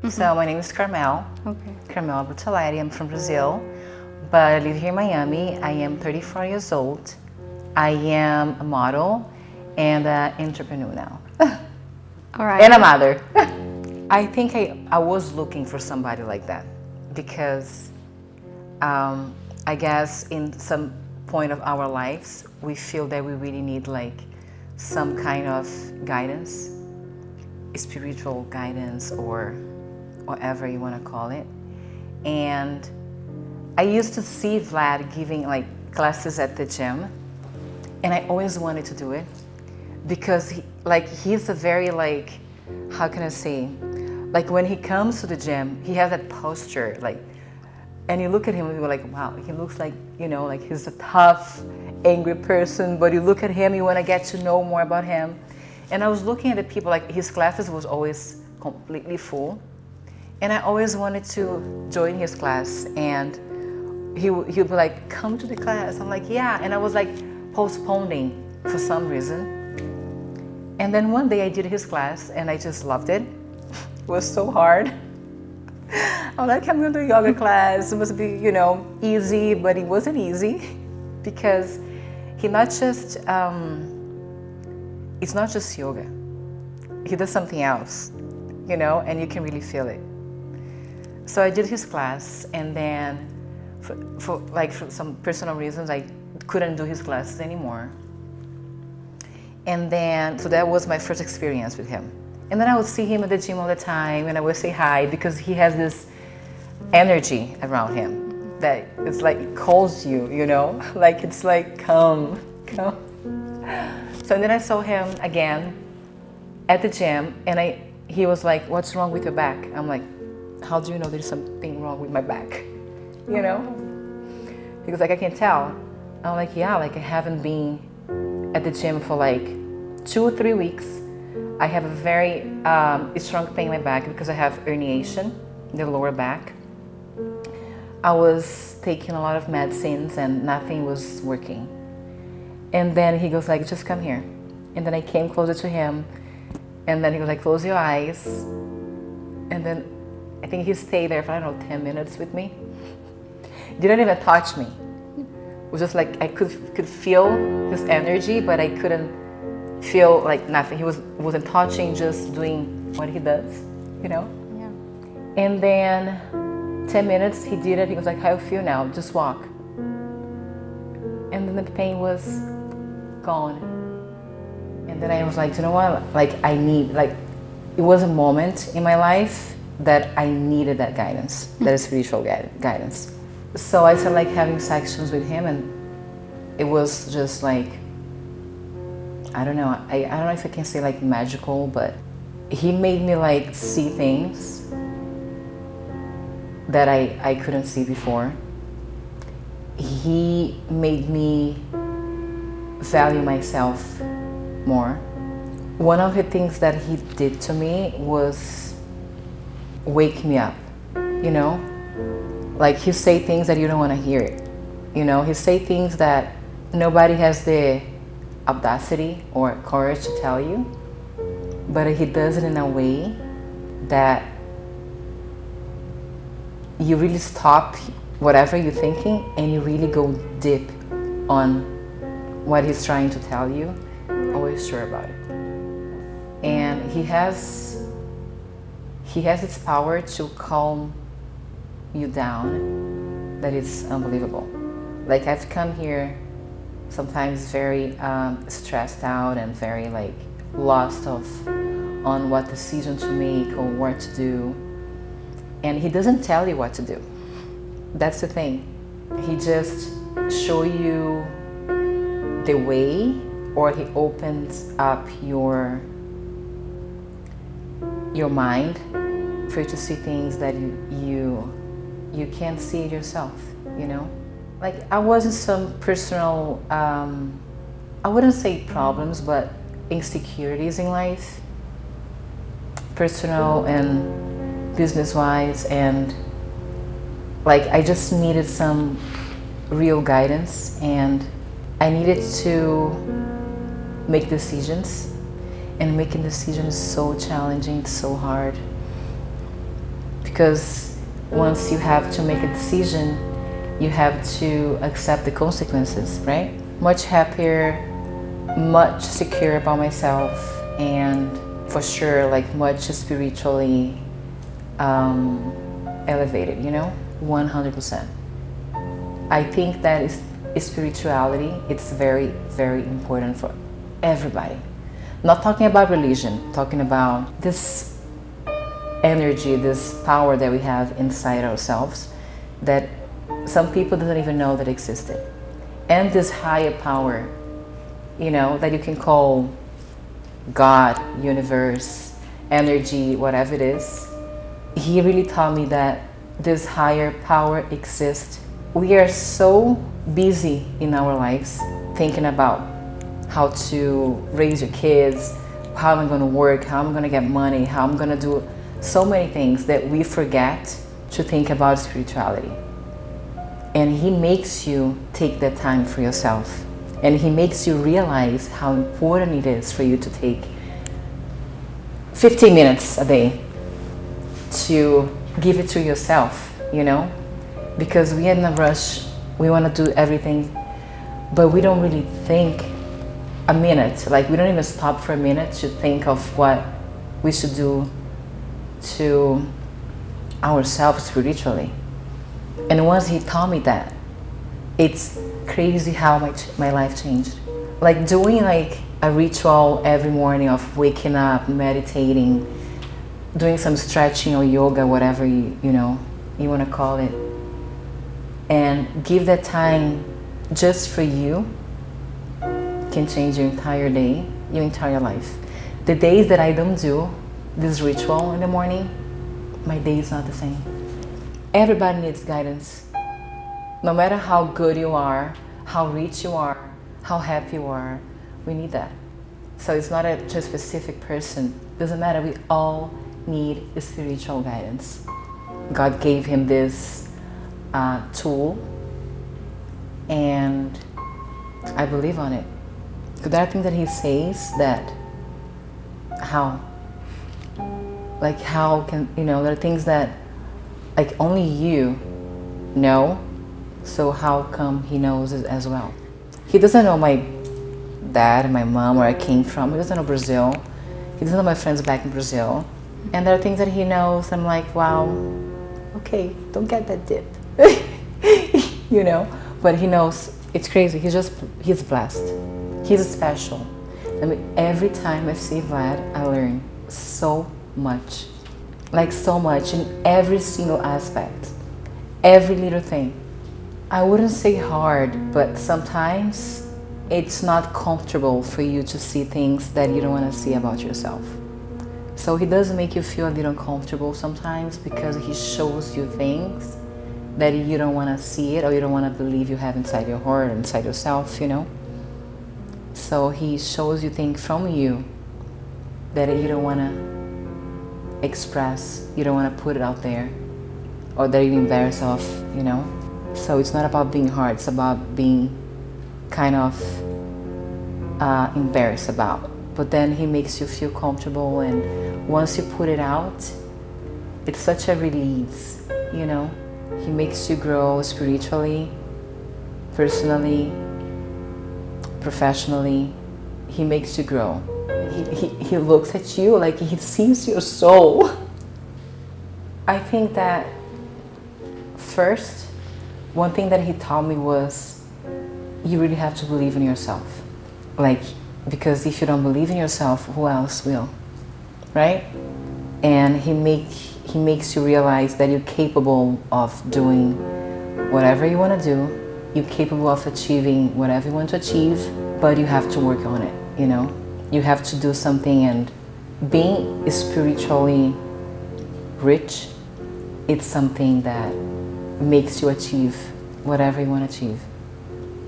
So my name is Karmel. Okay. Karmel Butalari. I'm from Brazil, but I live here in Miami. I am 34 years old. I am a model and an entrepreneur now. All right. And a mother. I think I was looking for somebody like that because I guess in some point of our lives, we feel that we really need like some kind of guidance, spiritual guidance or whatever you want to call it. And I used to see Vlad giving like classes at the gym, and I always wanted to do it because he's a very like, how can I say, like when he comes to the gym, he has that posture like, and you look at him and you're like, wow, he looks like, you know, like he's a tough, angry person, but you look at him, you want to get to know more about him. And I was looking at the people, like his classes was always completely full. And I always wanted to join his class, and he would be like, come to the class. I'm like, yeah. And I was like postponing for some reason. And then one day I did his class and I just loved it. It was so hard. I'm like, I'm going to do a yoga class. It must be, you know, easy, but it wasn't easy because he not just, it's not just yoga. He does something else, you know, and you can really feel it. So I did his class, and then for some personal reasons, I couldn't do his classes anymore. And then, so that was my first experience with him. And then I would see him at the gym all the time, and I would say hi because he has this energy around him that it's like it calls you, you know, like it's like come. So then I saw him again at the gym, and he was like, "What's wrong with your back?" I'm like, "How do you know there's something wrong with my back?" You know? He was like, "I can tell." I'm like, "Yeah, like I haven't been at the gym for like 2 or 3 weeks. I have a very strong pain in my back because I have herniation in the lower back. I was taking a lot of medicines and nothing was working." And then he goes like, "Just come here." And then I came closer to him, and then he was like, "Close your eyes." And then I think he stayed there for, I don't know, 10 minutes with me. Didn't even touch me. It was just like I could feel his energy, but I couldn't feel like nothing. He wasn't touching, just doing what he does, you know? Yeah. And then 10 minutes he did it. He was like, "How you feel now? Just walk." And then the pain was gone. And then I was like, you know what? Like it was a moment in my life that I needed that guidance, that spiritual guidance. So I started like having sections with him, and it was just like, I don't know. I don't know if I can say like magical, but he made me like see things that I couldn't see before. He made me value myself more. One of the things that he did to me was wake me up, you know? Like he say things that you don't want to hear it, you know? He say things that nobody has the audacity or courage to tell you, but he does it in a way that you really stop whatever you're thinking and you really go deep on what he's trying to tell you. Always sure about it. And he has its power to calm you down that is unbelievable. Like I've come here sometimes very stressed out and very like lost on what decision to make or what to do. And he doesn't tell you what to do. That's the thing. He just show you the way, or he opens up your mind for you to see things that you can't see it yourself, you know? Like I was in some personal, I wouldn't say problems, but insecurities in life, personal and business-wise, and like I just needed some real guidance, and I needed to make decisions, and making decisions is so challenging, it's so hard. because once you have to make a decision, you have to accept the consequences, right? Much happier, much secure about myself, and for sure, like much spiritually elevated, 100%. I think that spirituality, it's very, very important for everybody. Not talking about religion, talking about this energy, this power that we have inside ourselves that some people don't even know that existed. And this higher power, that you can call God, universe, energy, whatever it is. He really taught me that this higher power exists. We are so busy in our lives thinking about how to raise your kids, how I'm going to work, how I'm going to get money, how I'm going to do so many things that we forget to think about spirituality. And he makes you take that time for yourself. And he makes you realize how important it is for you to take 15 minutes a day to give it to yourself, because we are in a rush. We want to do everything, but we don't really think a minute. Like, we don't even stop for a minute to think of what we should do to ourselves spiritually. And once he taught me that, it's crazy how much my life changed. Like doing like a ritual every morning of waking up, meditating, doing some stretching or yoga, whatever you want to call it, and give that time just for you can change your entire day, your entire life. The days that I don't do this ritual in the morning, my day is not the same. Everybody needs guidance. No matter how good you are, how rich you are, how happy you are, we need that. So it's not to a specific person. Doesn't matter, we all need spiritual guidance. God gave him this tool, and I believe on it. Because there are things that he says that, how can, there are things that like only you know, so how come he knows it as well? He doesn't know my dad, my mom, where I came from. He doesn't know Brazil. He doesn't know my friends back in Brazil. And there are things that he knows. I'm like, wow, okay, don't get that dip. But he knows. It's crazy. He's blessed. He's special. I mean, every time I see Vlad, I learn so much. Like so much in every single aspect. Every little thing. I wouldn't say hard, but sometimes it's not comfortable for you to see things that you don't want to see about yourself. So he does make you feel a little uncomfortable sometimes because he shows you things that you don't want to see it or you don't want to believe you have inside your heart, inside yourself, So he shows you things from you that you don't want to express, you don't want to put it out there, or that you're embarrassed of, So it's not about being hard, it's about being kind of embarrassed about. But then he makes you feel comfortable, and once you put it out, it's such a release, He makes you grow spiritually, personally, professionally. He makes you grow. He looks at you like he sees your soul. I think that first, one thing that he taught me was you really have to believe in yourself. Because if you don't believe in yourself, who else will? Right? And he makes you realize that you're capable of doing whatever you want to do. You're capable of achieving whatever you want to achieve, but you have to work on it, You have to do something, and being spiritually rich, it's something that makes you achieve whatever you want to achieve.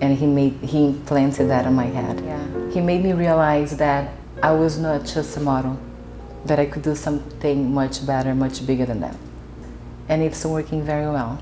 And he implanted that on my head. Yeah. He made me realize that I was not just a model, that I could do something much better, much bigger than that. And it's working very well.